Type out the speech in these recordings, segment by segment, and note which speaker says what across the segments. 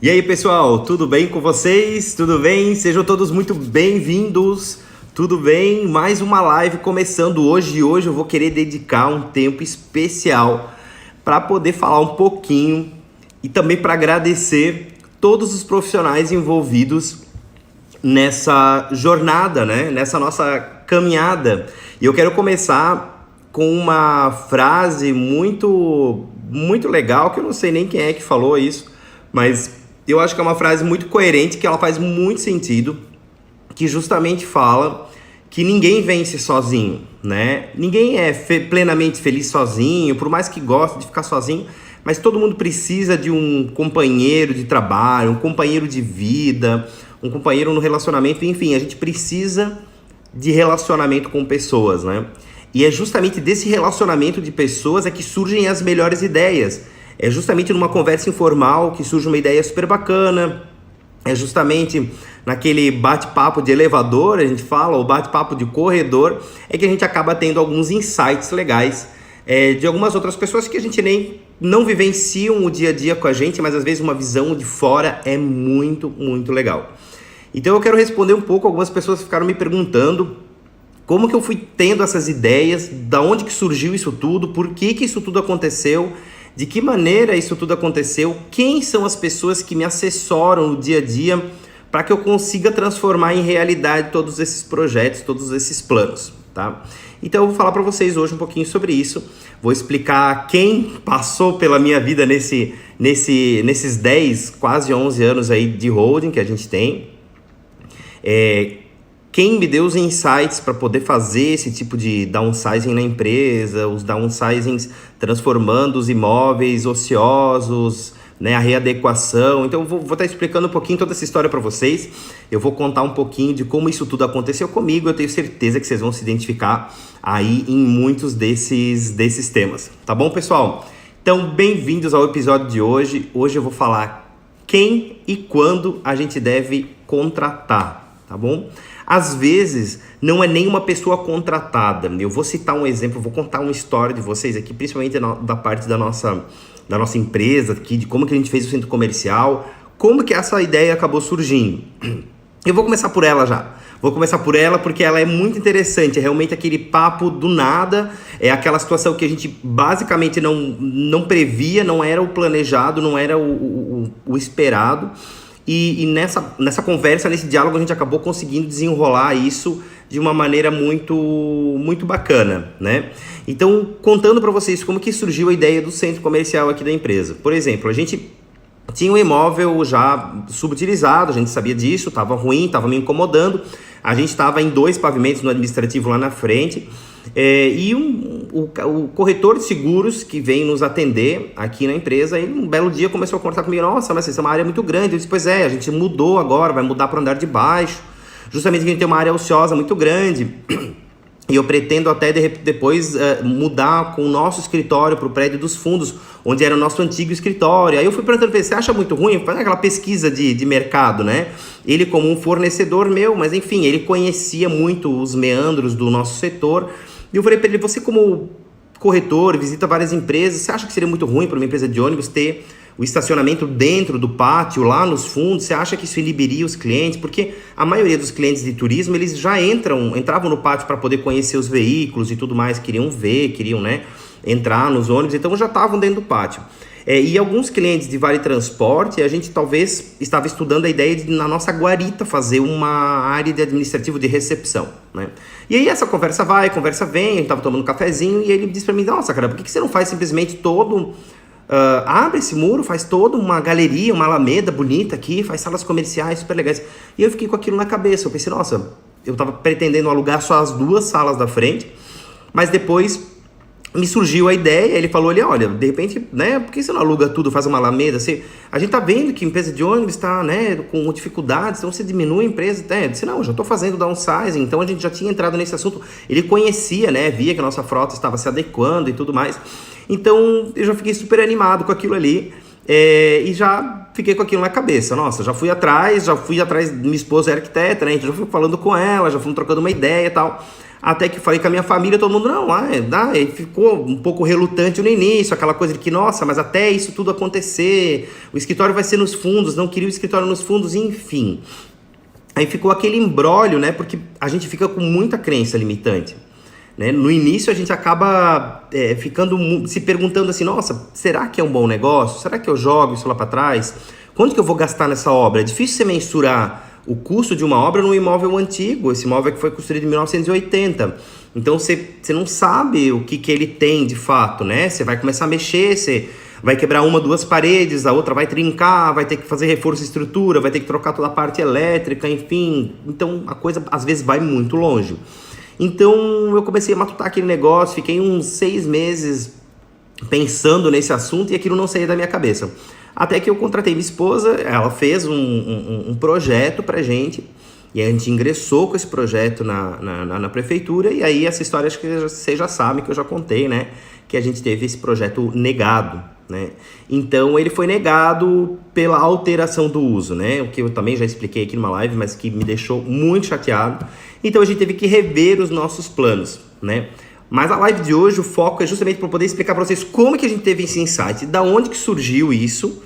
Speaker 1: E aí, pessoal, tudo bem com vocês? Tudo bem? Sejam todos muito bem-vindos. Tudo bem? Mais uma live começando hoje e hoje eu vou querer dedicar um tempo especial para poder falar um pouquinho e também para agradecer todos os profissionais envolvidos nessa jornada, né? Nessa nossa caminhada. E eu quero começar com uma frase muito legal, que eu não sei nem quem é que falou isso, mas eu acho que é uma frase muito coerente, que ela faz muito sentido, que justamente fala que ninguém vence sozinho, né? Ninguém é plenamente feliz sozinho, por mais que goste de ficar sozinho, mas todo mundo precisa de um companheiro de trabalho, um companheiro de vida, um companheiro no relacionamento, enfim, a gente precisa de relacionamento com pessoas, né? E é justamente desse relacionamento de pessoas é que surgem as melhores ideias. É justamente numa conversa informal que surge uma ideia super bacana. É justamente naquele bate-papo de elevador, a gente fala, ou bate-papo de corredor, é que a gente acaba tendo alguns insights legais de algumas outras pessoas que a gente nem não vivenciam o dia a dia com a gente, mas às vezes uma visão de fora é muito legal. Então eu quero responder um pouco, algumas pessoas ficaram me perguntando como que eu fui tendo essas ideias, da onde que surgiu isso tudo, por que que isso tudo aconteceu, de que maneira isso tudo aconteceu, quem são as pessoas que me assessoram no dia a dia para que eu consiga transformar em realidade todos esses projetos, todos esses planos, tá? Então eu vou falar para vocês hoje um pouquinho sobre isso, vou explicar quem passou pela minha vida nesses 10, quase 11 anos aí de holding que a gente tem, quem me deu os insights para poder fazer esse tipo de downsizing na empresa, os downsizings transformando os imóveis ociosos, né, a readequação. Então eu vou estar explicando um pouquinho toda essa história para vocês. Eu vou contar um pouquinho de como isso tudo aconteceu comigo. Eu tenho certeza que vocês vão se identificar aí em muitos desses temas. Tá bom, pessoal? Então, bem-vindos ao episódio de hoje. Hoje eu vou falar quem e quando a gente deve contratar, tá bom? Às vezes, não é nem uma pessoa contratada. Eu vou citar um exemplo, vou contar uma história de vocês aqui, principalmente da parte da nossa empresa aqui, de como que a gente fez o centro comercial, como que essa ideia acabou surgindo. Eu vou começar por ela já. Vou começar por ela porque ela é muito interessante, é realmente aquele papo do nada, é aquela situação que a gente basicamente não previa, não era o planejado, não era o esperado. E nessa conversa, nesse diálogo, a gente acabou conseguindo desenrolar isso de uma maneira muito bacana, né? Então, contando para vocês como que surgiu a ideia do centro comercial aqui da empresa. Por exemplo, a gente tinha um imóvel já subutilizado, a gente sabia disso, estava ruim, estava me incomodando. A gente estava em 2 pavimentos no administrativo lá na frente. E o corretor de seguros que vem nos atender aqui na empresa, ele um belo dia começou a conversar comigo: nossa, mas isso é uma área muito grande. Eu disse: pois é, a gente mudou agora, vai mudar para o andar de baixo, justamente que a gente tem uma área ociosa muito grande. E eu pretendo até depois mudar com o nosso escritório para o prédio dos fundos, onde era o nosso antigo escritório. Aí eu fui perguntando para ele: você acha muito ruim? Faz aquela pesquisa de mercado, né? Ele como um fornecedor meu, mas enfim, ele conhecia muito os meandros do nosso setor. E eu falei para ele: você como corretor, visita várias empresas, você acha que seria muito ruim para uma empresa de ônibus ter o estacionamento dentro do pátio, lá nos fundos? Você acha que isso inibiria os clientes? Porque a maioria dos clientes de turismo, eles já entravam no pátio para poder conhecer os veículos e tudo mais, queriam ver, né, entrar nos ônibus, então já estavam dentro do pátio. E alguns clientes de Vale Transporte, a gente talvez estava estudando a ideia de, na nossa guarita, fazer uma área de administrativo de recepção, né? E aí essa conversa vai, conversa vem, a gente estava tomando um cafezinho e ele disse para mim: nossa, cara, por que você não faz simplesmente abre esse muro, faz toda uma galeria, uma alameda bonita aqui, faz salas comerciais super legais. E eu fiquei com aquilo na cabeça, eu pensei: nossa, eu estava pretendendo alugar só as 2 salas da frente, mas depois me surgiu a ideia, ele falou ali: olha, de repente, né, por que você não aluga tudo, faz uma alameda? A gente tá vendo que a empresa de ônibus está, né, com dificuldades, então você diminui a empresa. Eu disse: não, eu já estou fazendo downsizing, então a gente já tinha entrado nesse assunto. Ele conhecia, né, via que a nossa frota estava se adequando e tudo mais. Então eu já fiquei super animado com aquilo ali. E já fiquei com aquilo na cabeça. Nossa, já fui atrás, minha esposa é arquiteta, né, então já fui falando com ela, já fomos trocando uma ideia e tal. Até que falei com a minha família, todo mundo, não, e ficou um pouco relutante no início, aquela coisa de que, nossa, mas até isso tudo acontecer, o escritório vai ser nos fundos, não queria o escritório nos fundos, enfim. Aí ficou aquele imbróglio, né, porque a gente fica com muita crença limitante. Né? No início a gente acaba se perguntando assim, nossa, será que é um bom negócio? Será que eu jogo isso lá para trás? Quanto que eu vou gastar nessa obra? É difícil você mensurar o custo de uma obra num imóvel antigo, esse imóvel que foi construído em 1980. Então você não sabe o que ele tem de fato, né? Você vai começar a mexer, você vai quebrar uma, duas paredes, a outra vai trincar, vai ter que fazer reforço de estrutura, vai ter que trocar toda a parte elétrica, enfim. Então a coisa às vezes vai muito longe. Então eu comecei a matutar aquele negócio, fiquei uns 6 meses pensando nesse assunto e aquilo não saía da minha cabeça. Até que eu contratei minha esposa, ela fez um projeto pra gente, e a gente ingressou com esse projeto na prefeitura, e aí essa história acho que vocês já sabem, que eu já contei, né? Que a gente teve esse projeto negado, né? Então ele foi negado pela alteração do uso, né? O que eu também já expliquei aqui numa live, mas que me deixou muito chateado. Então a gente teve que rever os nossos planos, né? Mas a live de hoje, o foco é justamente para poder explicar para vocês como que a gente teve esse insight, da onde que surgiu isso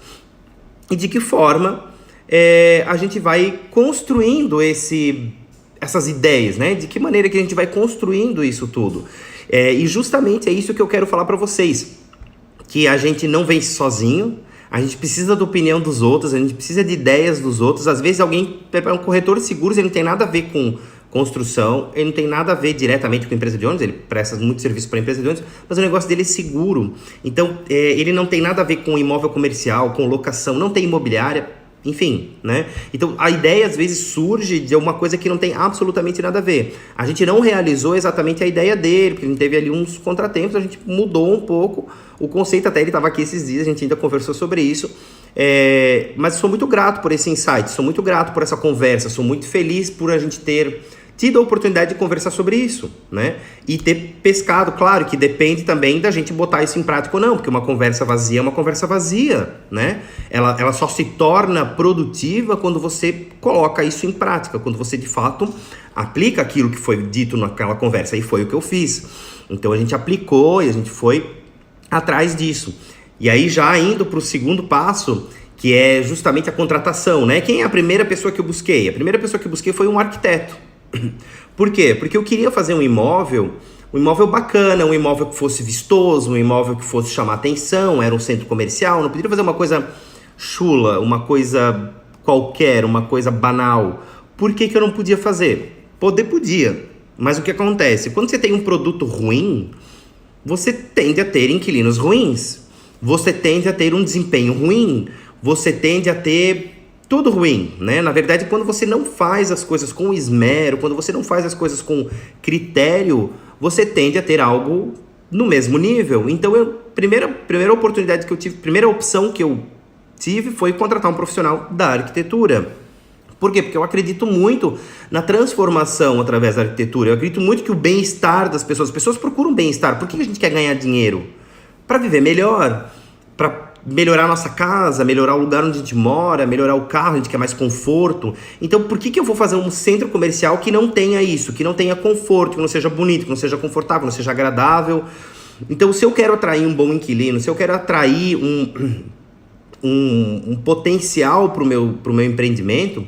Speaker 1: e de que forma a gente vai construindo essas ideias, né? De que maneira que a gente vai construindo isso tudo. E justamente é isso que eu quero falar para vocês, que a gente não vence sozinho, a gente precisa da opinião dos outros, a gente precisa de ideias dos outros. Às vezes alguém é um corretor de seguros, ele não tem nada a ver com construção, ele não tem nada a ver diretamente com a empresa de ônibus, ele presta muito serviço para a empresa de ônibus, mas o negócio dele é seguro. Então, ele não tem nada a ver com imóvel comercial, com locação, não tem imobiliária, enfim, né? Então, a ideia às vezes surge de uma coisa que não tem absolutamente nada a ver. A gente não realizou exatamente a ideia dele, porque a gente teve ali uns contratempos, a gente mudou um pouco o conceito, até ele estava aqui esses dias, a gente ainda conversou sobre isso. Mas sou muito grato por esse insight, sou muito grato por essa conversa, sou muito feliz por a gente ter tido a oportunidade de conversar sobre isso, né? E ter pescado, claro que depende também da gente botar isso em prática ou não, porque uma conversa vazia é uma conversa vazia, né? Ela só se torna produtiva quando você coloca isso em prática, quando você de fato aplica aquilo que foi dito naquela conversa, e foi o que eu fiz. Então a gente aplicou e a gente foi atrás disso. E aí já indo para o segundo passo, que é justamente a contratação, né? Quem é a primeira pessoa que eu busquei? A primeira pessoa que eu busquei foi um arquiteto. Por quê? Porque eu queria fazer um imóvel bacana, um imóvel que fosse vistoso, um imóvel que fosse chamar atenção, era um centro comercial, não poderia fazer uma coisa chula, uma coisa qualquer, uma coisa banal. Por que eu não podia fazer? Podia, mas o que acontece? Quando você tem um produto ruim, você tende a ter inquilinos ruins, você tende a ter um desempenho ruim, você tende a ter tudo ruim, né? Na verdade, quando você não faz as coisas com esmero, quando você não faz as coisas com critério, você tende a ter algo no mesmo nível. Então, primeira oportunidade que eu tive, primeira opção que eu tive foi contratar um profissional da arquitetura. Por quê? Porque eu acredito muito na transformação através da arquitetura. Eu acredito muito que o bem-estar das pessoas... As pessoas procuram bem-estar. Por que a gente quer ganhar dinheiro? Para viver melhor, para melhorar a nossa casa, melhorar o lugar onde a gente mora, melhorar o carro, a gente quer mais conforto. Então, por que eu vou fazer um centro comercial que não tenha isso, que não tenha conforto, que não seja bonito, que não seja confortável, não seja agradável? Então, se eu quero atrair um bom inquilino, se eu quero atrair um potencial para o meu empreendimento,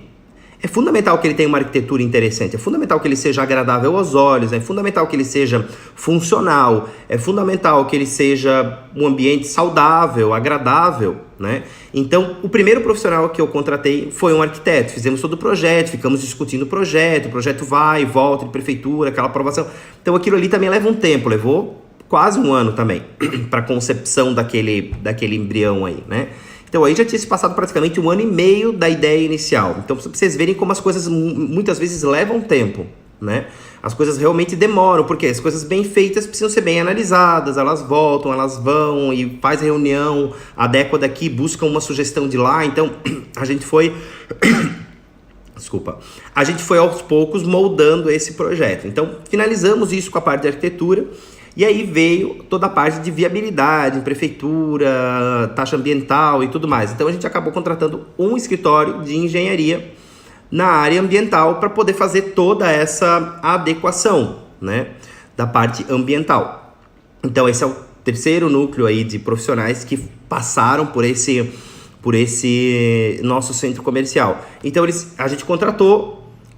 Speaker 1: é fundamental que ele tenha uma arquitetura interessante, é fundamental que ele seja agradável aos olhos, é fundamental que ele seja funcional, é fundamental que ele seja um ambiente saudável, agradável, né? Então, o primeiro profissional que eu contratei foi um arquiteto. Fizemos todo o projeto, ficamos discutindo o projeto vai e volta de prefeitura, aquela aprovação. Então, aquilo ali também leva um tempo, levou quase um ano também para a concepção daquele embrião aí, né? Então aí já tinha se passado praticamente 1 ano e meio da ideia inicial. Então pra vocês verem como as coisas muitas vezes levam tempo, né? As coisas realmente demoram, porque as coisas bem feitas precisam ser bem analisadas, elas voltam, elas vão e faz reunião, adequa daqui, busca uma sugestão de lá. Então a gente foi... A gente foi aos poucos moldando esse projeto. Então finalizamos isso com a parte de arquitetura. E aí veio toda a parte de viabilidade, prefeitura, taxa ambiental e tudo mais. Então a gente acabou contratando um escritório de engenharia na área ambiental para poder fazer toda essa adequação, né, da parte ambiental. Então esse é o terceiro núcleo aí de profissionais que passaram por esse nosso centro comercial. Então a gente contratou.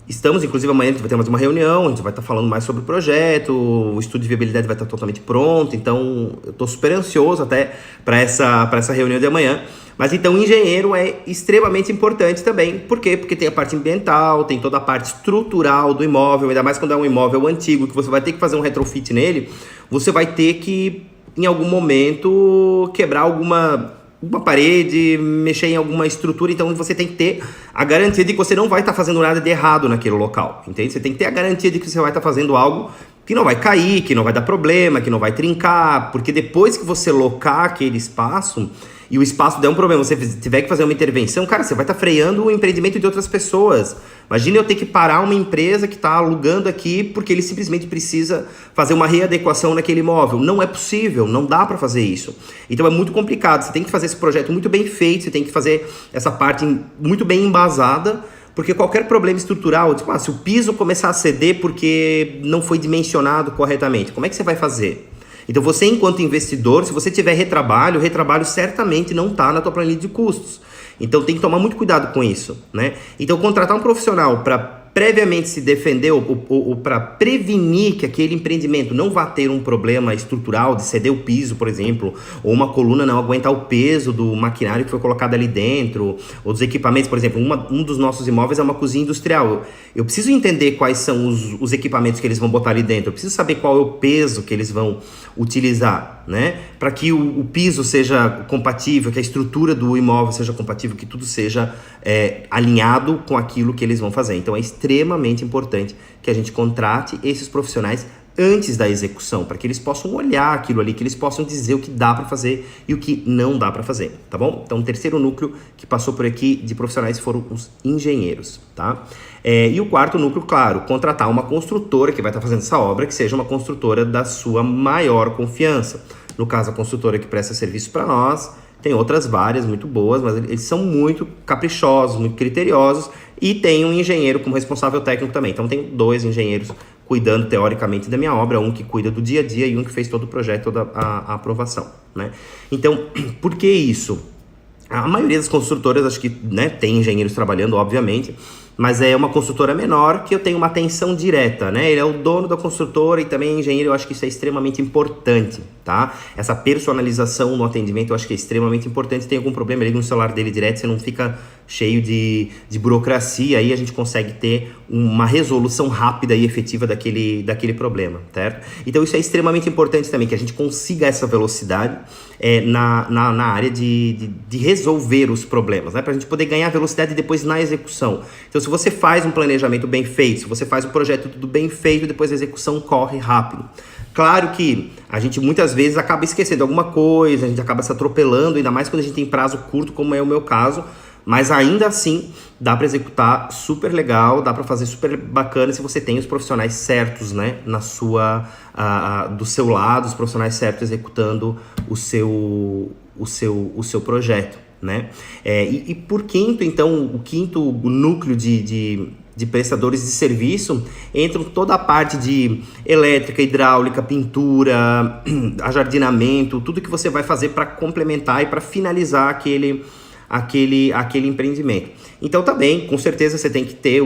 Speaker 1: Estamos, inclusive, amanhã a gente vai ter mais uma reunião, a gente vai estar falando mais sobre o projeto, o estudo de viabilidade vai estar totalmente pronto, então eu estou super ansioso até para essa reunião de amanhã. Mas então o engenheiro é extremamente importante também. Por quê? Porque tem a parte ambiental, tem toda a parte estrutural do imóvel, ainda mais quando é um imóvel antigo, que você vai ter que fazer um retrofit nele, você vai ter que, em algum momento, quebrar uma parede, mexer em alguma estrutura, então você tem que ter a garantia de que você não vai estar fazendo nada de errado naquele local, entende? Você tem que ter a garantia de que você vai estar fazendo algo que não vai cair, que não vai dar problema, que não vai trincar, porque depois que você locar aquele espaço e o espaço der um problema, você tiver que fazer uma intervenção, cara, você vai estar freando o empreendimento de outras pessoas. Imagina eu ter que parar uma empresa que está alugando aqui porque ele simplesmente precisa fazer uma readequação naquele imóvel. Não é possível, não dá para fazer isso. Então é muito complicado, você tem que fazer esse projeto muito bem feito, você tem que fazer essa parte muito bem embasada, porque qualquer problema estrutural, tipo, se o piso começar a ceder porque não foi dimensionado corretamente, como é que você vai fazer? Então você, enquanto investidor, se você tiver retrabalho, o retrabalho certamente não está na tua planilha de custos. Então tem que tomar muito cuidado com isso, né? Então contratar um profissional para previamente se defender ou para prevenir que aquele empreendimento não vá ter um problema estrutural de ceder o piso, por exemplo, ou uma coluna não aguentar o peso do maquinário que foi colocado ali dentro, ou dos equipamentos, por exemplo, um dos nossos imóveis é uma cozinha industrial. Eu preciso entender quais são os equipamentos que eles vão botar ali dentro, eu preciso saber qual é o peso que eles vão utilizar, né? Para que o piso seja compatível, que a estrutura do imóvel seja compatível, que tudo seja alinhado com aquilo que eles vão fazer. Então é extremamente importante que a gente contrate esses profissionais antes da execução, para que eles possam olhar aquilo ali, que eles possam dizer o que dá para fazer e o que não dá para fazer, tá bom? Então o terceiro núcleo que passou por aqui de profissionais foram os engenheiros, tá? E o quarto núcleo, claro, contratar uma construtora que vai estar fazendo essa obra, que seja uma construtora da sua maior confiança. No caso, a construtora que presta serviço para nós, tem outras várias muito boas, mas eles são muito caprichosos, muito criteriosos, e tem um engenheiro como responsável técnico também. Então tem 2 engenheiros cuidando teoricamente da minha obra, um que cuida do dia a dia e um que fez todo o projeto, toda a aprovação, né? Então, por que isso? A maioria das construtoras, acho que, né, tem engenheiros trabalhando, obviamente, mas é uma construtora menor que eu tenho uma atenção direta, né? Ele é o dono da construtora e também é engenheiro, eu acho que isso é extremamente importante, tá? Essa personalização no atendimento eu acho que é extremamente importante. Se tem algum problema, liga no celular dele direto, você não fica cheio de burocracia, aí a gente consegue ter uma resolução rápida e efetiva daquele problema, certo? Então isso é extremamente importante também, que a gente consiga essa velocidade na área de resolver os problemas, né? Para a gente poder ganhar velocidade depois na execução. Então se você faz um planejamento bem feito, se você faz um projeto tudo bem feito, depois a execução corre rápido. Claro que a gente muitas vezes acaba esquecendo alguma coisa, a gente acaba se atropelando, ainda mais quando a gente tem prazo curto, como é o meu caso, mas ainda assim dá para executar super legal, dá para fazer super bacana se você tem os profissionais certos, né, do seu lado, os profissionais certos executando o seu projeto, né? E por quinto, então, o quinto núcleo de prestadores de serviço entram toda a parte de elétrica, hidráulica, pintura, ajardinamento, tudo que você vai fazer para complementar e para finalizar aquele empreendimento. Então também, com certeza, você tem que ter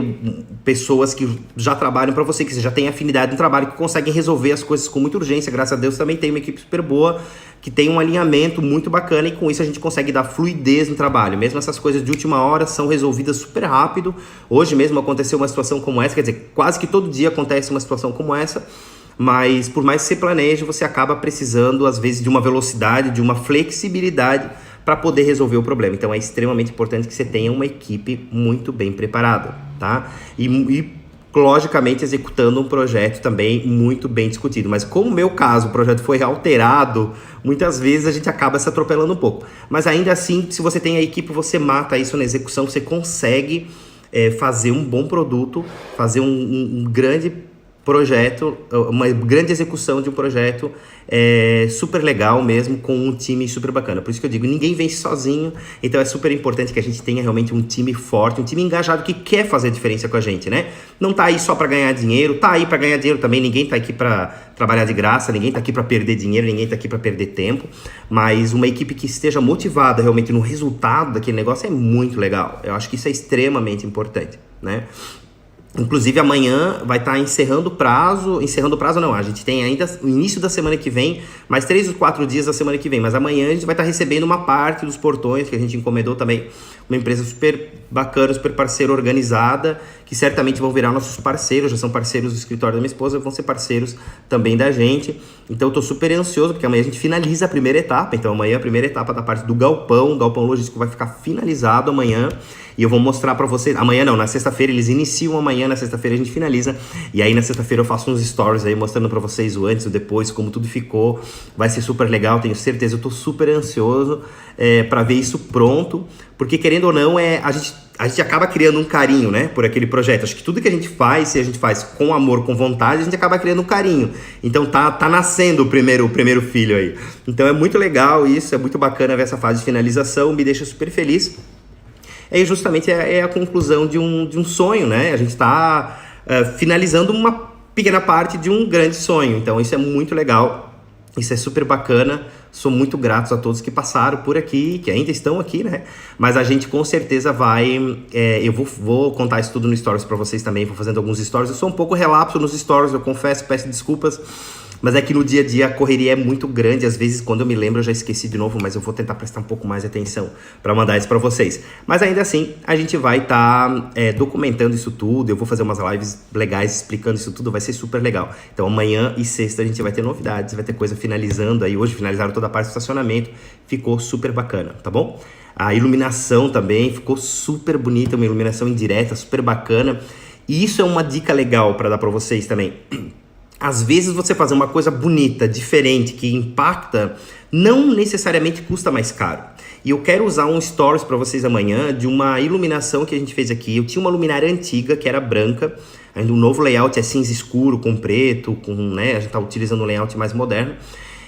Speaker 1: pessoas que já trabalham para você, que você já tem afinidade no trabalho, que conseguem resolver as coisas com muita urgência. Graças a Deus também tem uma equipe super boa, que tem um alinhamento muito bacana, e com isso a gente consegue dar fluidez no trabalho. Mesmo essas coisas de última hora são resolvidas super rápido. Hoje mesmo aconteceu uma situação como essa, quer dizer, quase que todo dia acontece uma situação como essa, mas por mais que você planeje, você acaba precisando às vezes de uma velocidade, de uma flexibilidade para poder resolver o problema. Então é extremamente importante que você tenha uma equipe muito bem preparada, tá? E logicamente executando um projeto também muito bem discutido. Mas como no meu caso o projeto foi alterado, muitas vezes a gente acaba se atropelando um pouco. Mas ainda assim, se você tem a equipe, você mata isso na execução, você consegue fazer um bom produto, fazer um grande projeto, uma grande execução de um projeto super legal mesmo, com um time super bacana. Por isso que eu digo, ninguém vence sozinho, então é super importante que a gente tenha realmente um time forte, um time engajado que quer fazer a diferença com a gente, né? Não tá aí só para ganhar dinheiro, tá aí para ganhar dinheiro também, ninguém tá aqui para trabalhar de graça, ninguém tá aqui para perder dinheiro, ninguém tá aqui para perder tempo, mas uma equipe que esteja motivada realmente no resultado daquele negócio é muito legal. Eu acho que isso é extremamente importante, né? Inclusive amanhã vai estar encerrando o prazo não, a gente tem ainda o início da semana que vem, mais 3 ou 4 dias da semana que vem, mas amanhã a gente vai estar recebendo uma parte dos portões que a gente encomendou também, uma empresa super bacana, super parceira organizada, que certamente vão virar nossos parceiros, já são parceiros do escritório da minha esposa, vão ser parceiros também da gente, então eu tô super ansioso, porque amanhã a gente finaliza a primeira etapa, então amanhã a primeira etapa da parte do galpão, o galpão logístico vai ficar finalizado amanhã, e eu vou mostrar pra vocês, amanhã não, na sexta-feira, eles iniciam amanhã, na sexta-feira a gente finaliza, e aí na sexta-feira eu faço uns stories aí mostrando pra vocês o antes e o depois, como tudo ficou, vai ser super legal, tenho certeza, eu tô super ansioso pra ver isso pronto, porque querendo ou não, a gente acaba criando um carinho, né, por aquele projeto. Acho que tudo que a gente faz, se a gente faz com amor, com vontade, a gente acaba criando um carinho. Então tá nascendo o primeiro filho aí. Então é muito legal isso, é muito bacana ver essa fase de finalização, me deixa super feliz. E justamente é a conclusão de um sonho, né? A gente está finalizando uma pequena parte de um grande sonho. Então isso é muito legal, isso é super bacana. Sou muito grato a todos que passaram por aqui, que ainda estão aqui, né? Mas a gente com certeza vai... eu vou contar isso tudo no Stories para vocês também, vou fazendo alguns Stories. Eu sou um pouco relapso nos Stories, eu confesso, peço desculpas. Mas é que no dia a dia a correria é muito grande, às vezes quando eu me lembro eu já esqueci de novo, mas eu vou tentar prestar um pouco mais de atenção para mandar isso para vocês. Mas ainda assim, a gente vai estar documentando isso tudo, eu vou fazer umas lives legais explicando isso tudo, vai ser super legal. Então amanhã e sexta a gente vai ter novidades, vai ter coisa finalizando aí, hoje finalizaram toda a parte do estacionamento, ficou super bacana, tá bom? A iluminação também ficou super bonita, uma iluminação indireta, super bacana. E isso é uma dica legal para dar para vocês também. Às vezes você fazer uma coisa bonita, diferente, que impacta, não necessariamente custa mais caro. E eu quero usar um stories para vocês amanhã de uma iluminação que a gente fez aqui. Eu tinha uma luminária antiga que era branca, ainda um novo layout é cinza escuro com preto, né? A gente tá utilizando um layout mais moderno.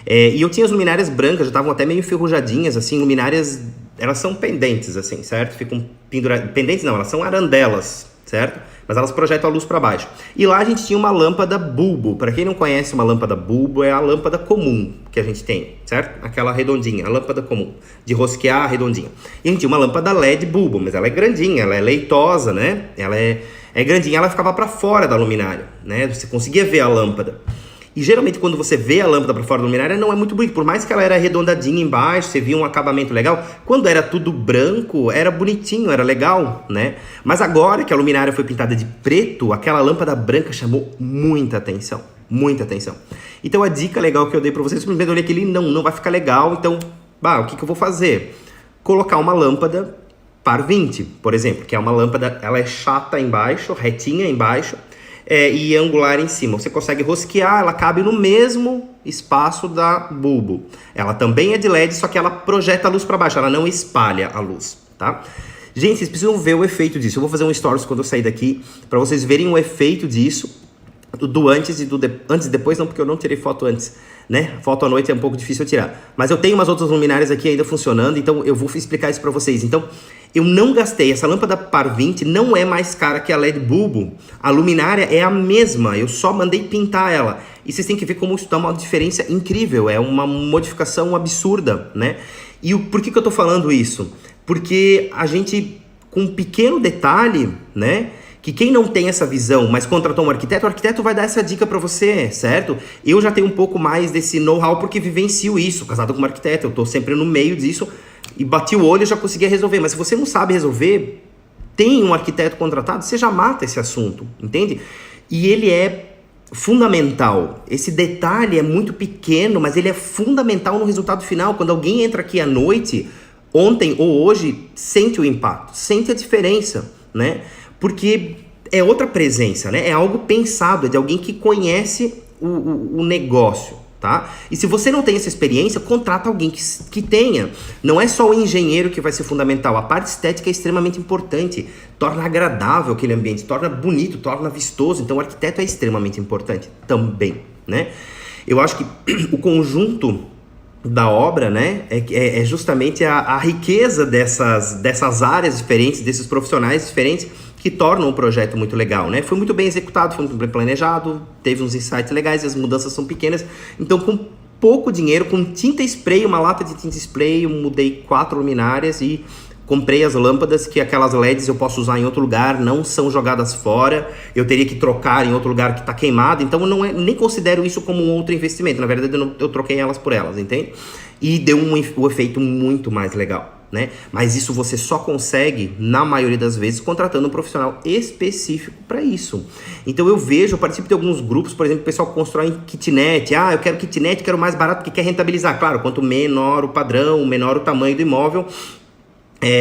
Speaker 1: E eu tinha as luminárias brancas, já estavam até meio enferrujadinhas, assim, luminárias, elas são pendentes, assim, certo? Ficam penduradas, pendentes não, elas são arandelas, certo? Mas elas projetam a luz para baixo. E lá a gente tinha uma lâmpada bulbo. Para quem não conhece, uma lâmpada bulbo é a lâmpada comum que a gente tem, certo? Aquela redondinha, a lâmpada comum, de rosquear redondinha. E a gente tinha uma lâmpada LED bulbo, mas ela é grandinha, ela é leitosa, né? Ela é grandinha, ela ficava para fora da luminária, né? Você conseguia ver a lâmpada. E geralmente quando você vê a lâmpada para fora da luminária não é muito bonito, por mais que ela era arredondadinha embaixo, você via um acabamento legal, quando era tudo branco, era bonitinho, era legal, né? Mas agora que a luminária foi pintada de preto, aquela lâmpada branca chamou muita atenção, muita atenção. Então a dica legal que eu dei para vocês, primeiro eu olhei aquele, não vai ficar legal, então, o que eu vou fazer? Colocar uma lâmpada par 20, por exemplo, que é uma lâmpada, ela é chata embaixo, retinha embaixo, e angular em cima. Você consegue rosquear, ela cabe no mesmo espaço da bulbo. Ela também é de LED, só que ela projeta a luz para baixo, ela não espalha a luz, tá? Gente, vocês precisam ver o efeito disso. Eu vou fazer um stories quando eu sair daqui, para vocês verem o efeito disso, do antes e do antes e depois, não, porque eu não tirei foto antes, né? Foto à noite é um pouco difícil eu tirar. Mas eu tenho umas outras luminárias aqui ainda funcionando, então eu vou explicar isso para vocês. Então, eu não gastei, essa lâmpada par 20 não é mais cara que a LED bulbo. A luminária é a mesma, eu só mandei pintar ela. E vocês têm que ver como isso dá uma diferença incrível, é uma modificação absurda, né? E por que eu tô falando isso? Porque a gente, com um pequeno detalhe, né? Que quem não tem essa visão, mas contratou um arquiteto, o arquiteto vai dar essa dica para você, certo? Eu já tenho um pouco mais desse know-how porque vivencio isso, casado com um arquiteto, eu tô sempre no meio disso e bati o olho e já conseguia resolver. Mas se você não sabe resolver, tem um arquiteto contratado, você já mata esse assunto, entende? E ele é fundamental. Esse detalhe é muito pequeno, mas ele é fundamental no resultado final. Quando alguém entra aqui à noite, ontem ou hoje, sente o impacto, sente a diferença, né? Porque é outra presença, né? É algo pensado, é de alguém que conhece o negócio, tá? E se você não tem essa experiência, contrata alguém que tenha. Não é só o engenheiro que vai ser fundamental, a parte estética é extremamente importante, torna agradável aquele ambiente, torna bonito, torna vistoso, então o arquiteto é extremamente importante também, né? Eu acho que o conjunto da obra, né, é justamente a riqueza dessas áreas diferentes, desses profissionais diferentes, que tornam o projeto muito legal, né? Foi muito bem executado, foi muito bem planejado, teve uns insights legais, as mudanças são pequenas. Então, com pouco dinheiro, com tinta spray, uma lata de tinta spray, eu mudei 4 luminárias e comprei as lâmpadas, que aquelas LEDs eu posso usar em outro lugar, não são jogadas fora, eu teria que trocar em outro lugar que está queimado, então eu nem considero isso como um outro investimento, na verdade eu troquei elas por elas, entende? E deu um efeito muito mais legal, né? Mas isso você só consegue, na maioria das vezes, contratando um profissional específico para isso. Então eu participo de alguns grupos, por exemplo, o pessoal constrói kitnet. Ah, eu quero kitnet, quero mais barato porque quer rentabilizar. Claro, quanto menor o padrão, menor o tamanho do imóvel,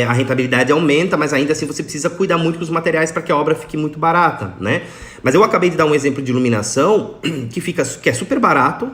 Speaker 1: a rentabilidade aumenta, mas ainda assim você precisa cuidar muito dos materiais para que a obra fique muito barata, né? Mas eu acabei de dar um exemplo de iluminação que é super barato,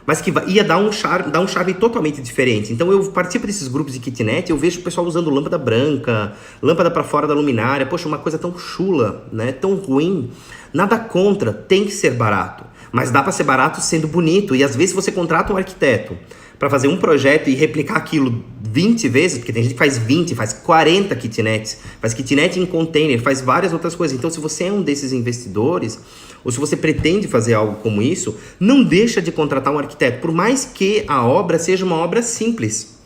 Speaker 1: mas que ia dar um charme totalmente diferente. Então eu participo desses grupos de kitnet, eu vejo o pessoal usando lâmpada branca, lâmpada para fora da luminária. Poxa, uma coisa tão chula, né? Tão ruim. Nada contra, tem que ser barato. Mas dá para ser barato sendo bonito. E às vezes você contrata um arquiteto para fazer um projeto e replicar aquilo 20 vezes, porque tem gente que faz 20, faz 40 kitnets, faz kitnet em container, faz várias outras coisas. Então, se você é um desses investidores, ou se você pretende fazer algo como isso, não deixa de contratar um arquiteto, por mais que a obra seja uma obra simples,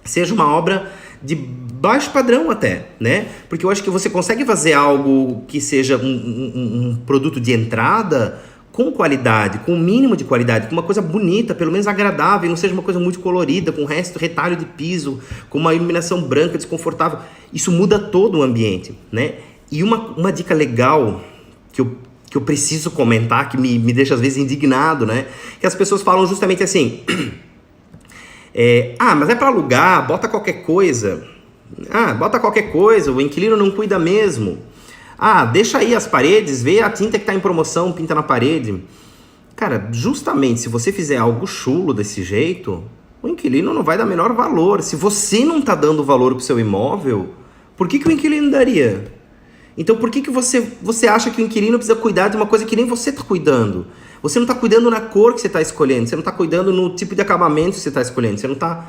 Speaker 1: seja uma obra de baixo padrão até, né? Porque eu acho que você consegue fazer algo que seja um produto de entrada com qualidade, com o mínimo de qualidade, com uma coisa bonita, pelo menos agradável, não seja uma coisa muito colorida, com retalho de piso, com uma iluminação branca desconfortável. Isso muda todo o ambiente, né? E uma dica legal que eu preciso comentar, que me deixa às vezes indignado, né? Que as pessoas falam justamente assim: mas é para alugar, bota qualquer coisa. Bota qualquer coisa, o inquilino não cuida mesmo. Deixa aí as paredes, vê a tinta que está em promoção, pinta na parede. Cara, justamente se você fizer algo chulo desse jeito, o inquilino não vai dar menor valor. Se você não está dando valor para o seu imóvel, por que o inquilino daria? Então por que você acha que o inquilino precisa cuidar de uma coisa que nem você está cuidando? Você não está cuidando na cor que você está escolhendo, você não está cuidando no tipo de acabamento que você está escolhendo, você não está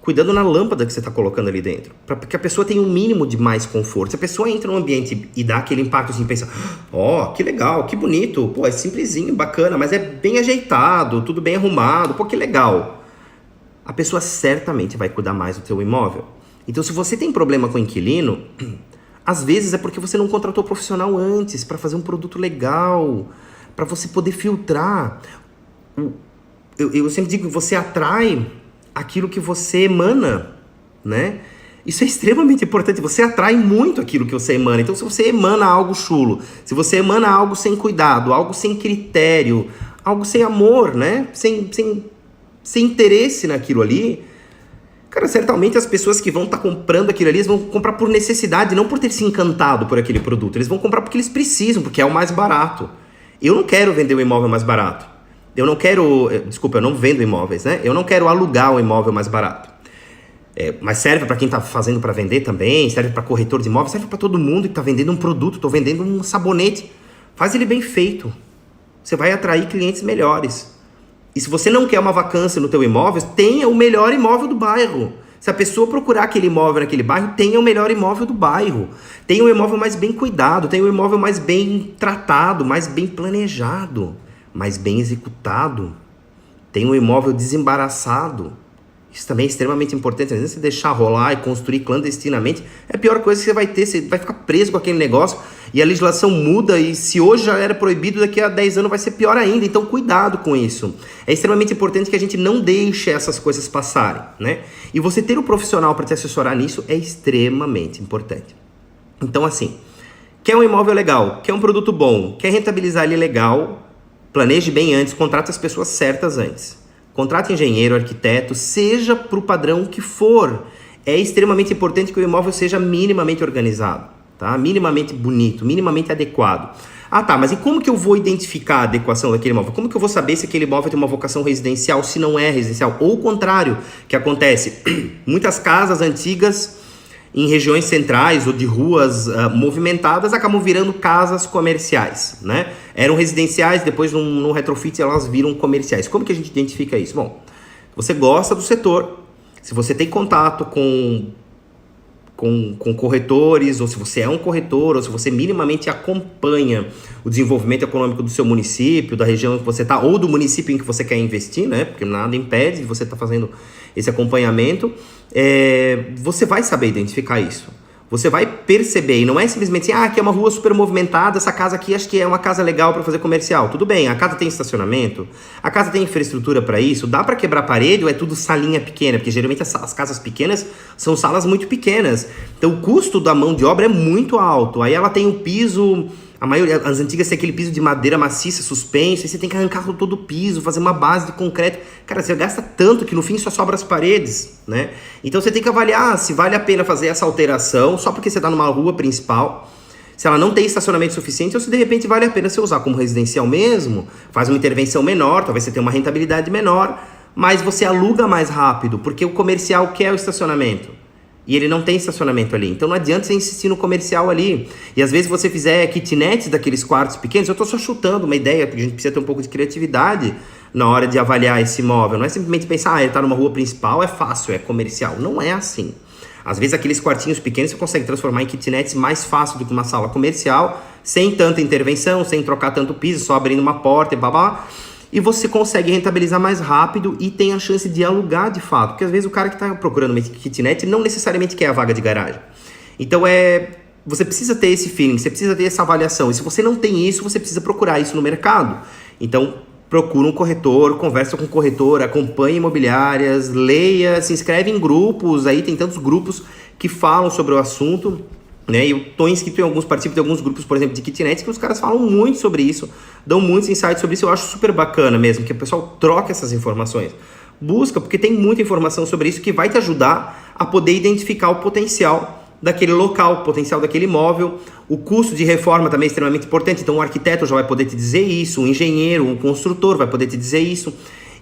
Speaker 1: cuidando na lâmpada que você está colocando ali dentro, para que a pessoa tenha um mínimo de mais conforto. Se a pessoa entra num ambiente e dá aquele impacto assim, pensa, que legal, que bonito, é simplesinho, bacana, mas é bem ajeitado, tudo bem arrumado, que legal. A pessoa certamente vai cuidar mais do seu imóvel. Então, se você tem problema com o inquilino, às vezes é porque você não contratou profissional antes para fazer um produto legal, para você poder filtrar. Eu sempre digo que você atrai aquilo que você emana, né? Isso é extremamente importante, você atrai muito aquilo que você emana. Então, se você emana algo chulo, se você emana algo sem cuidado, algo sem critério, algo sem amor, né? Sem interesse naquilo ali, cara, certamente as pessoas que vão estar comprando aquilo ali, eles vão comprar por necessidade, não por ter se encantado por aquele produto. Eles vão comprar porque eles precisam, porque é o mais barato. Eu não quero vender o imóvel mais barato. Eu não vendo imóveis, né? Eu não quero alugar o imóvel mais barato. Mas serve para quem está fazendo para vender também, serve para corretor de imóveis, serve para todo mundo que está vendendo um produto. Estou vendendo um sabonete. Faz ele bem feito. Você vai atrair clientes melhores. E se você não quer uma vacância no teu imóvel, tenha o melhor imóvel do bairro. Se a pessoa procurar aquele imóvel naquele bairro, tenha o melhor imóvel do bairro. Tenha o imóvel mais bem cuidado, tenha o imóvel mais bem tratado, mais bem planejado, mais bem executado. Tem um imóvel desembaraçado. Isso também é extremamente importante. Às vezes você deixar rolar e construir clandestinamente é a pior coisa que você vai ter. Você vai ficar preso com aquele negócio e a legislação muda, e se hoje já era proibido, daqui a 10 anos vai ser pior ainda. Então cuidado com isso. É extremamente importante que a gente não deixe essas coisas passarem, né? E você ter um profissional para te assessorar nisso é extremamente importante. Então assim, quer um imóvel legal, quer um produto bom, quer rentabilizar ele legal, planeje bem antes, contrate as pessoas certas antes. Contrate engenheiro, arquiteto, seja para o padrão que for. É extremamente importante que o imóvel seja minimamente organizado, tá? Minimamente bonito, minimamente adequado. Ah, tá, mas e como que eu vou identificar a adequação daquele imóvel? Como que eu vou saber se aquele imóvel tem uma vocação residencial, se não é residencial? Ou o contrário, que acontece, muitas casas antigas em regiões centrais ou de ruas movimentadas acabam virando casas comerciais, né? Eram residenciais, depois no retrofit elas viram comerciais. Como que a gente identifica isso? Bom, você gosta do setor, se você tem contato com corretores, ou se você é um corretor, ou se você minimamente acompanha o desenvolvimento econômico do seu município, da região em que você está, ou do município em que você quer investir, né? Porque nada impede de você estar fazendo esse acompanhamento, você vai saber identificar isso. Você vai perceber, e não é simplesmente assim, aqui é uma rua super movimentada, essa casa aqui acho que é uma casa legal para fazer comercial. Tudo bem, a casa tem estacionamento, a casa tem infraestrutura para isso, dá para quebrar parede ou é tudo salinha pequena? Porque geralmente as casas pequenas são salas muito pequenas. Então o custo da mão de obra é muito alto. Aí ela tem um piso, a maioria, as antigas tem aquele piso de madeira maciça, suspenso, aí você tem que arrancar todo o piso, fazer uma base de concreto. Cara, você gasta tanto que no fim só sobra as paredes, né? Então você tem que avaliar se vale a pena fazer essa alteração só porque você está numa rua principal, se ela não tem estacionamento suficiente, ou se de repente vale a pena você usar como residencial mesmo, faz uma intervenção menor, talvez você tenha uma rentabilidade menor, mas você aluga mais rápido, porque o comercial quer o estacionamento. E ele não tem estacionamento ali. Então não adianta você insistir no comercial ali. E às vezes você fizer kitnets daqueles quartos pequenos, eu estou só chutando uma ideia, porque a gente precisa ter um pouco de criatividade na hora de avaliar esse imóvel. Não é simplesmente pensar, ele está numa rua principal, é fácil, é comercial. Não é assim. Às vezes aqueles quartinhos pequenos você consegue transformar em kitnets mais fácil do que uma sala comercial, sem tanta intervenção, sem trocar tanto piso, só abrindo uma porta e babá. E você consegue rentabilizar mais rápido e tem a chance de alugar de fato. Porque às vezes o cara que está procurando uma kitnet não necessariamente quer a vaga de garagem. Então você precisa ter esse feeling, você precisa ter essa avaliação. E se você não tem isso, você precisa procurar isso no mercado. Então procura um corretor, conversa com o corretor, acompanhe imobiliárias, leia, se inscreve em grupos. Aí tem tantos grupos que falam sobre o assunto. Né? Eu estou inscrito em alguns, participo de alguns grupos, por exemplo, de kitnets, que os caras falam muito sobre isso, dão muitos insights sobre isso. Eu acho super bacana mesmo, que o pessoal troca essas informações. Busca, porque tem muita informação sobre isso que vai te ajudar a poder identificar o potencial daquele local, o potencial daquele imóvel. O custo de reforma também é extremamente importante, então o arquiteto já vai poder te dizer isso, o engenheiro, o construtor vai poder te dizer isso.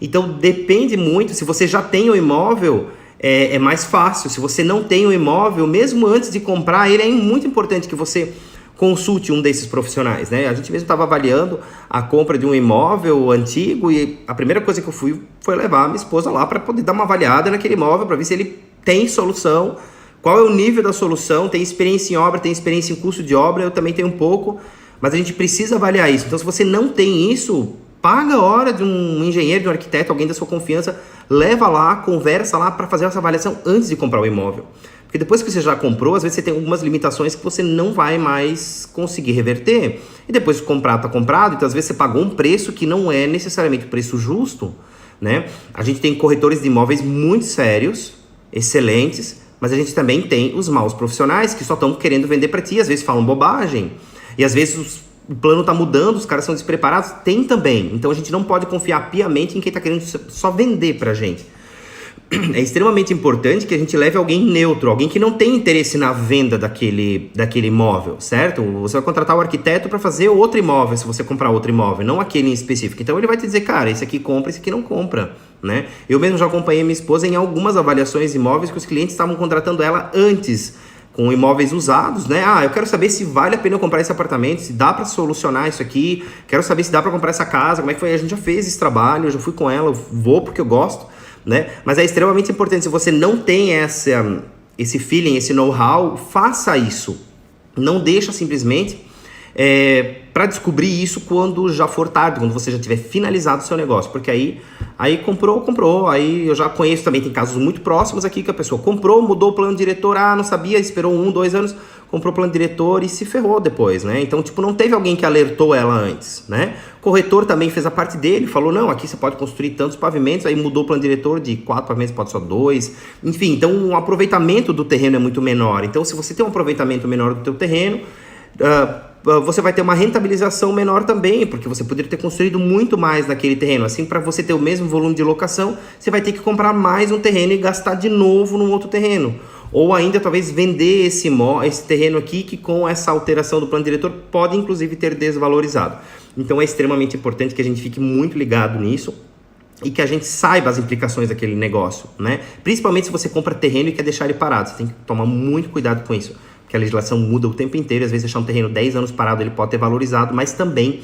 Speaker 1: Então depende muito, se você já tem o imóvel, é mais fácil. Se você não tem o imóvel, mesmo antes de comprar ele, é muito importante que você consulte um desses profissionais, né? A gente mesmo estava avaliando a compra de um imóvel antigo e a primeira coisa que eu fui foi levar a minha esposa lá para poder dar uma avaliada naquele imóvel, para ver se ele tem solução, qual é o nível da solução, tem experiência em obra, tem experiência em custo de obra, eu também tenho um pouco, mas a gente precisa avaliar isso. Então se você não tem isso, paga a hora de um engenheiro, de um arquiteto, alguém da sua confiança, leva lá, conversa lá para fazer essa avaliação antes de comprar o imóvel. Porque depois que você já comprou, às vezes você tem algumas limitações que você não vai mais conseguir reverter. E depois de comprar, está comprado, então às vezes você pagou um preço que não é necessariamente o preço justo, né? A gente tem corretores de imóveis muito sérios, excelentes, mas a gente também tem os maus profissionais que só estão querendo vender para ti, às vezes falam bobagem, e às vezes o plano está mudando, os caras são despreparados, tem também. Então a gente não pode confiar piamente em quem está querendo só vender para a gente. É extremamente importante que a gente leve alguém neutro, alguém que não tem interesse na venda daquele imóvel, certo? Você vai contratar o arquiteto para fazer outro imóvel, se você comprar outro imóvel, não aquele em específico. Então ele vai te dizer, cara, esse aqui compra, esse aqui não compra, né? Eu mesmo já acompanhei minha esposa em algumas avaliações de imóveis que os clientes estavam contratando ela antes, com imóveis usados, né? Eu quero saber se vale a pena eu comprar esse apartamento, se dá para solucionar isso aqui, quero saber se dá para comprar essa casa, como é que foi? A gente já fez esse trabalho, eu já fui com ela, eu vou porque eu gosto, né? Mas é extremamente importante, se você não tem esse feeling, esse know-how, faça isso. Não deixa simplesmente para descobrir isso quando já for tarde, quando você já tiver finalizado o seu negócio, porque aí comprou, aí eu já conheço também, tem casos muito próximos aqui que a pessoa comprou, mudou o plano diretor, não sabia, esperou 1, 2 anos, comprou o plano diretor e se ferrou depois, né? Então, não teve alguém que alertou ela antes, né? O corretor também fez a parte dele, falou, não, aqui você pode construir tantos pavimentos, aí mudou o plano diretor de 4 pavimentos, pode só 2, enfim, então o aproveitamento do terreno é muito menor. Então, se você tem um aproveitamento menor do teu terreno, você vai ter uma rentabilização menor também, porque você poderia ter construído muito mais naquele terreno. Assim, para você ter o mesmo volume de locação, você vai ter que comprar mais um terreno e gastar de novo num outro terreno. ou ainda talvez vender esse terreno aqui que com essa alteração do plano diretor pode inclusive ter desvalorizado. Então é extremamente importante que a gente fique muito ligado nisso e que a gente saiba as implicações daquele negócio, né? Principalmente se você compra terreno e quer deixar ele parado, você tem que tomar muito cuidado com isso, porque a legislação muda o tempo inteiro, às vezes deixar um terreno 10 anos parado ele pode ter valorizado, mas também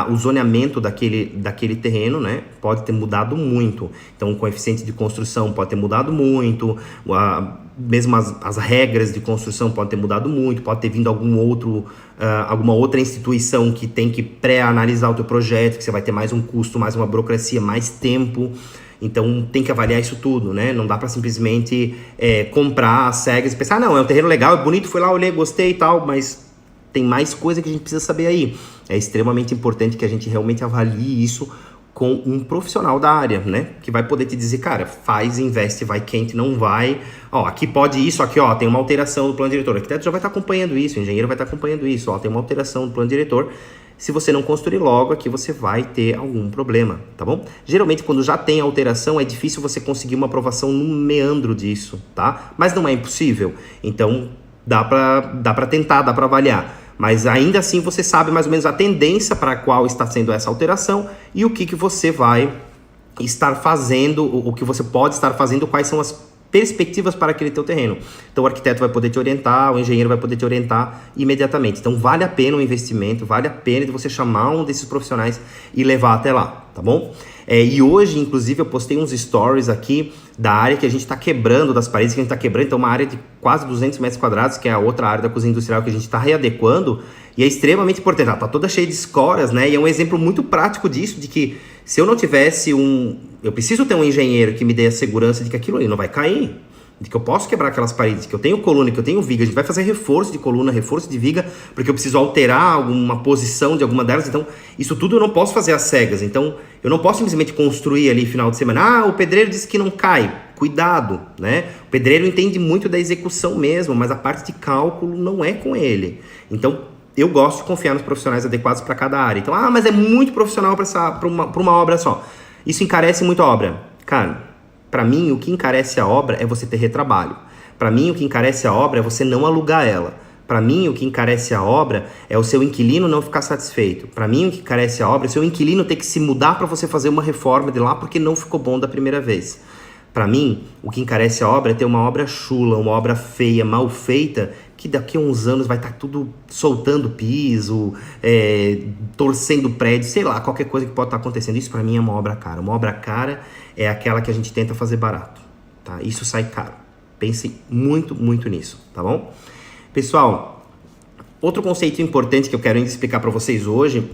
Speaker 1: o zoneamento daquele terreno, né, pode ter mudado muito. Então o coeficiente de construção pode ter mudado muito, mesmo as regras de construção podem ter mudado muito, pode ter vindo alguma outra instituição que tem que pré-analisar o teu projeto, que você vai ter mais um custo, mais uma burocracia, mais tempo. Então tem que avaliar isso tudo, né? Não dá para simplesmente comprar às cegas e pensar, não, é um terreno legal, é bonito, fui lá, olhei, gostei e tal, mas tem mais coisa que a gente precisa saber aí. É extremamente importante que a gente realmente avalie isso com um profissional da área, né? Que vai poder te dizer, cara, faz, investe, vai quente, não vai. Ó, aqui pode isso, aqui ó, tem uma alteração do plano diretor. O arquiteto já vai estar acompanhando isso, o engenheiro vai estar acompanhando isso. Ó, tem uma alteração do plano diretor. Se você não construir logo, aqui você vai ter algum problema, tá bom? Geralmente, quando já tem alteração, é difícil você conseguir uma aprovação no meandro disso, tá? Mas não é impossível. Então, dá pra tentar, dá pra avaliar. Mas ainda assim você sabe mais ou menos a tendência para a qual está sendo essa alteração e o que você vai estar fazendo, o que você pode estar fazendo, quais são as perspectivas para aquele teu terreno. Então o arquiteto vai poder te orientar, o engenheiro vai poder te orientar imediatamente. Então vale a pena o investimento, vale a pena de você chamar um desses profissionais e levar até lá, tá bom? E hoje, inclusive, eu postei uns stories aqui da área que a gente está quebrando, das paredes que a gente está quebrando. Então uma área de quase 200 metros quadrados, que é a outra área da cozinha industrial que a gente está readequando, e é extremamente importante. Ela está toda cheia de escoras, né? E é um exemplo muito prático disso, de que se eu não tivesse eu preciso ter um engenheiro que me dê a segurança de que aquilo ali não vai cair, de que eu posso quebrar aquelas paredes, que eu tenho coluna, que eu tenho viga. A gente vai fazer reforço de coluna, reforço de viga, porque eu preciso alterar alguma posição de alguma delas. Então, isso tudo eu não posso fazer às cegas. Então, eu não posso simplesmente construir ali final de semana. O pedreiro disse que não cai. Cuidado, né? O pedreiro entende muito da execução mesmo, mas a parte de cálculo não é com ele. Então, eu gosto de confiar nos profissionais adequados para cada área. Então, mas é muito profissional para uma obra só. Isso encarece muito a obra. Cara, para mim, o que encarece a obra é você ter retrabalho. Para mim, o que encarece a obra é você não alugar ela. Para mim, o que encarece a obra é o seu inquilino não ficar satisfeito. Para mim, o que encarece a obra é o seu inquilino ter que se mudar para você fazer uma reforma de lá porque não ficou bom da primeira vez. Para mim, o que encarece a obra é ter uma obra chula, uma obra feia, mal feita, que daqui a uns anos vai estar tudo soltando piso, torcendo prédio, sei lá, qualquer coisa que pode estar acontecendo. Isso para mim é uma obra cara. Uma obra cara é aquela que a gente tenta fazer barato, tá? Isso sai caro. Pense muito, muito nisso, tá bom? Pessoal, outro conceito importante que eu quero ainda explicar para vocês hoje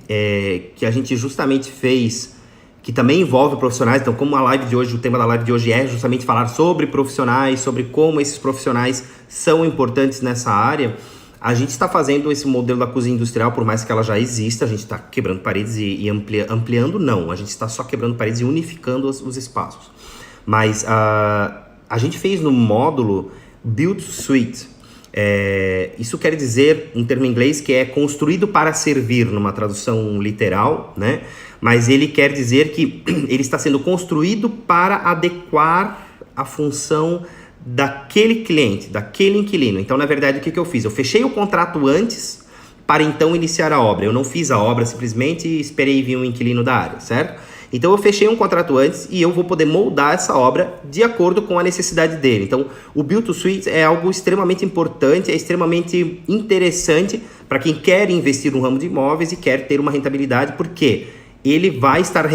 Speaker 1: é que a gente justamente fez, que também envolve profissionais. Então, como o tema da live de hoje é justamente falar sobre profissionais, sobre como esses profissionais são importantes nessa área, a gente está fazendo esse modelo da cozinha industrial, por mais que ela já exista, a gente está quebrando paredes e ampliando, não. A gente está só quebrando paredes e unificando os espaços. Mas a gente fez no módulo Build to Suit. Isso quer dizer, um termo em inglês, que é construído para servir, numa tradução literal, né? Mas ele quer dizer que ele está sendo construído para adequar a função daquele cliente, daquele inquilino. Então, na verdade, o que eu fiz? Eu fechei o contrato antes para então iniciar a obra. Eu não fiz a obra simplesmente e esperei vir um inquilino da área, certo? Então, eu fechei um contrato antes e eu vou poder moldar essa obra de acordo com a necessidade dele. Então, o Build to Suit é algo extremamente importante, é extremamente interessante para quem quer investir no ramo de imóveis e quer ter uma rentabilidade, porque ele vai estar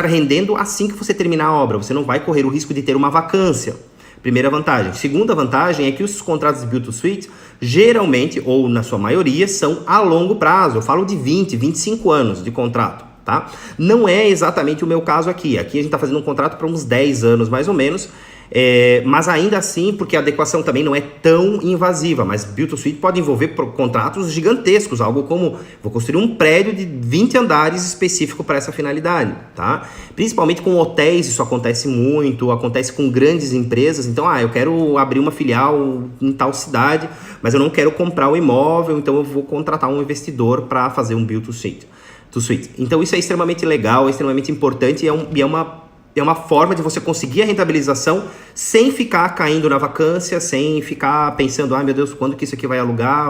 Speaker 1: rendendo assim que você terminar a obra. Você não vai correr o risco de ter uma vacância. Primeira vantagem. Segunda vantagem é que os contratos de Build to Suit, geralmente, ou na sua maioria, são a longo prazo. Eu falo de 20, 25 anos de contrato, tá? Não é exatamente o meu caso aqui. Aqui a gente está fazendo um contrato para uns 10 anos, mais ou menos. Mas ainda assim, porque a adequação também não é tão invasiva, mas Build to Suit pode envolver contratos gigantescos, algo como, vou construir um prédio de 20 andares específico para essa finalidade, tá? Principalmente com hotéis, isso acontece muito, acontece com grandes empresas. Então, eu quero abrir uma filial em tal cidade, mas eu não quero comprar o imóvel, então eu vou contratar um investidor para fazer um Build to Suit. Então isso é extremamente legal, é extremamente importante e é uma é uma forma de você conseguir a rentabilização sem ficar caindo na vacância, sem ficar pensando, ai meu Deus, quando que isso aqui vai alugar?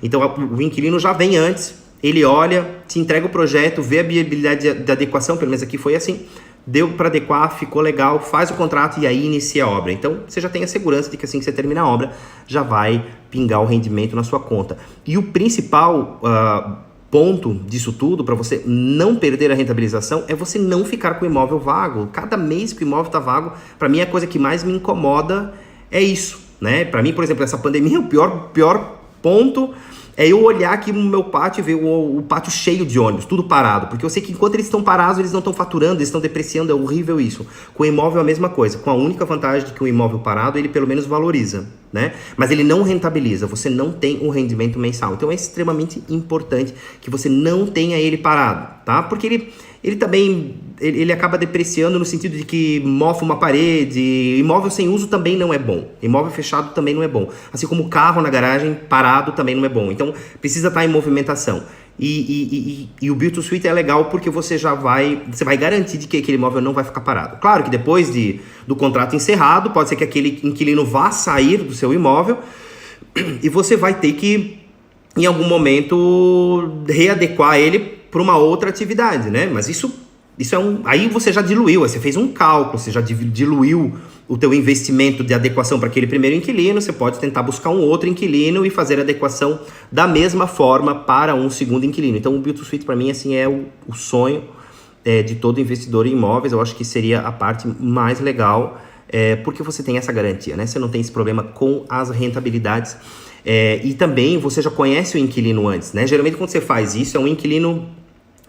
Speaker 1: Então o inquilino já vem antes, ele olha, te entrega o projeto, vê a viabilidade de adequação, pelo menos aqui foi assim, deu para adequar, ficou legal, faz o contrato e aí inicia a obra. Então você já tem a segurança de que assim que você termina a obra, já vai pingar o rendimento na sua conta. E o principal ponto disso tudo, para você não perder a rentabilização, é você não ficar com o imóvel vago. Cada mês que o imóvel está vago, para mim a coisa que mais me incomoda é isso, né? Para mim, por exemplo, essa pandemia, o pior ponto é eu olhar aqui no meu pátio e ver o pátio cheio de ônibus, tudo parado. Porque eu sei que enquanto eles estão parados, eles não estão faturando, eles estão depreciando, é horrível isso. Com o imóvel é a mesma coisa, com a única vantagem de que o imóvel parado, ele pelo menos valoriza, né? Mas ele não rentabiliza, você não tem um rendimento mensal. Então é extremamente importante que você não tenha ele parado, tá? Porque ele também, ele acaba depreciando no sentido de que mofa uma parede, imóvel sem uso também não é bom, imóvel fechado também não é bom, assim como carro na garagem parado também não é bom, então precisa estar em movimentação. E o Build to Suit é legal porque você vai garantir de que aquele imóvel não vai ficar parado. Claro que depois do contrato encerrado, pode ser que aquele inquilino vá sair do seu imóvel e você vai ter que, em algum momento, readequar ele para uma outra atividade, né? Mas isso é aí você já diluiu, você fez um cálculo, você já diluiu o teu investimento de adequação para aquele primeiro inquilino, você pode tentar buscar um outro inquilino e fazer a adequação da mesma forma para um segundo inquilino. Então o Build to Suit para mim assim é o sonho de todo investidor em imóveis. Eu acho que seria a parte mais legal, porque você tem essa garantia, né? Você não tem esse problema com as rentabilidades. E também você já conhece o inquilino antes, né? Geralmente quando você faz isso, é um inquilino...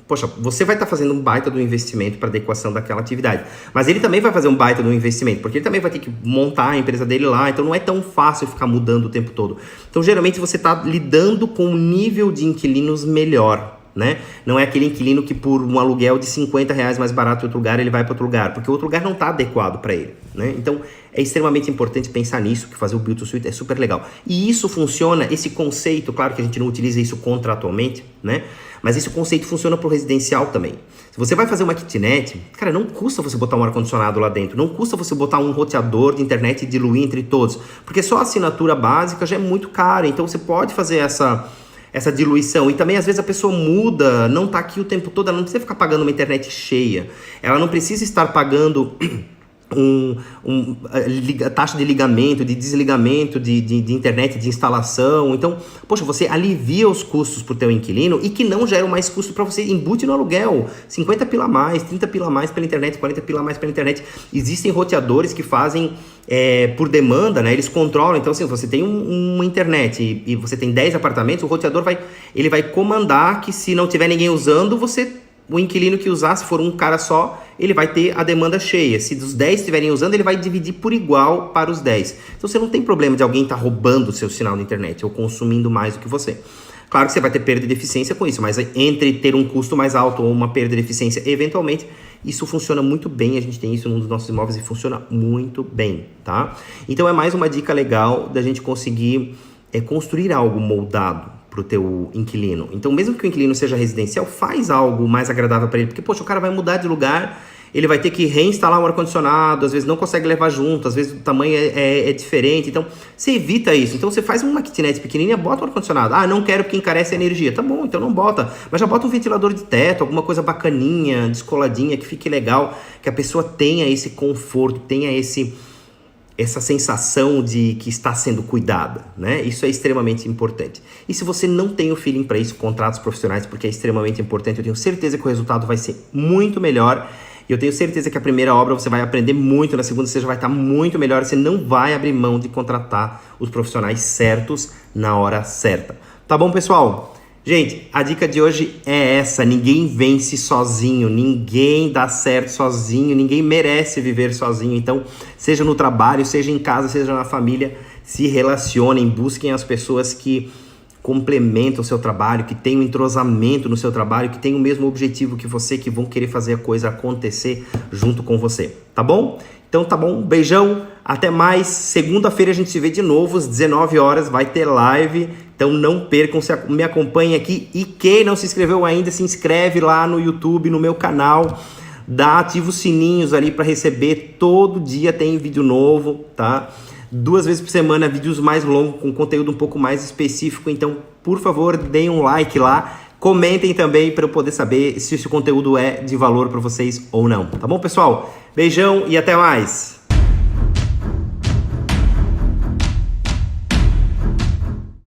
Speaker 1: Poxa, você vai estar fazendo um baita do investimento para adequação daquela atividade. Mas ele também vai fazer um baita do investimento, porque ele também vai ter que montar a empresa dele lá, então não é tão fácil ficar mudando o tempo todo. Então, geralmente, você está lidando com um nível de inquilinos melhor, né? Não é aquele inquilino que por um aluguel de R$50 mais barato em outro lugar, ele vai para outro lugar, porque o outro lugar não está adequado para ele, né? Então, é extremamente importante pensar nisso, que fazer o Build to Suit é super legal. E isso funciona, esse conceito, claro que a gente não utiliza isso contratualmente, né? Mas esse conceito funciona para o residencial também. Se você vai fazer uma kitnet, cara, não custa você botar um ar-condicionado lá dentro, não custa você botar um roteador de internet e diluir entre todos, porque só a assinatura básica já é muito cara, então você pode fazer essa diluição. E também às vezes a pessoa muda, não está aqui o tempo todo, ela não precisa ficar pagando uma internet cheia, ela não precisa estar pagando a taxa de ligamento, de desligamento de internet, de instalação. Então, poxa, você alivia os custos para o teu inquilino e que não geram mais custo para você. Embute no aluguel, 50 pila a mais, 30 pila a mais pela internet, 40 pila a mais pela internet. Existem roteadores que fazem por demanda, né? Eles controlam. Então, assim, você tem uma internet e você tem 10 apartamentos, o roteador vai comandar que se não tiver ninguém usando, o inquilino que usar, se for um cara só, ele vai ter a demanda cheia. Se dos 10 estiverem usando, ele vai dividir por igual para os 10. Então você não tem problema de alguém estar roubando o seu sinal na internet ou consumindo mais do que você. Claro que você vai ter perda de eficiência com isso, mas entre ter um custo mais alto ou uma perda de eficiência, eventualmente, isso funciona muito bem. A gente tem isso num dos nossos imóveis e funciona muito bem, tá? Então é mais uma dica legal da gente conseguir construir algo moldado para o teu inquilino. Então, mesmo que o inquilino seja residencial, faz algo mais agradável para ele, porque, poxa, o cara vai mudar de lugar, ele vai ter que reinstalar um ar-condicionado, às vezes não consegue levar junto, às vezes o tamanho é diferente, então você evita isso. Então você faz uma kitnet pequenininha, bota um ar-condicionado. Ah, não quero porque encarece a energia. Tá bom, então não bota, mas já bota um ventilador de teto, alguma coisa bacaninha, descoladinha, que fique legal, que a pessoa tenha esse conforto, tenha essa sensação de que está sendo cuidada, né? Isso é extremamente importante. E se você não tem o feeling para isso, contratos profissionais, porque é extremamente importante, eu tenho certeza que o resultado vai ser muito melhor. E eu tenho certeza que a primeira obra você vai aprender muito, na segunda você já vai estar muito melhor, você não vai abrir mão de contratar os profissionais certos na hora certa. Tá bom, pessoal? Gente, a dica de hoje é essa: ninguém vence sozinho, ninguém dá certo sozinho, ninguém merece viver sozinho. Então, seja no trabalho, seja em casa, seja na família, se relacionem, busquem as pessoas que complementam o seu trabalho, que tem um entrosamento no seu trabalho, que tem o mesmo objetivo que você, que vão querer fazer a coisa acontecer junto com você, tá bom? Então tá bom, um beijão, até mais. Segunda-feira a gente se vê de novo, às 19 horas, vai ter live. Então não percam, me acompanhem aqui. E quem não se inscreveu ainda, se inscreve lá no YouTube, no meu canal ativa os sininhos ali para receber, todo dia tem vídeo novo, tá? 2 vezes por semana, vídeos mais longos, com conteúdo um pouco mais específico, então, por favor, deem um like lá, comentem também para eu poder saber se esse conteúdo é de valor para vocês ou não, tá bom, pessoal? Beijão e até mais!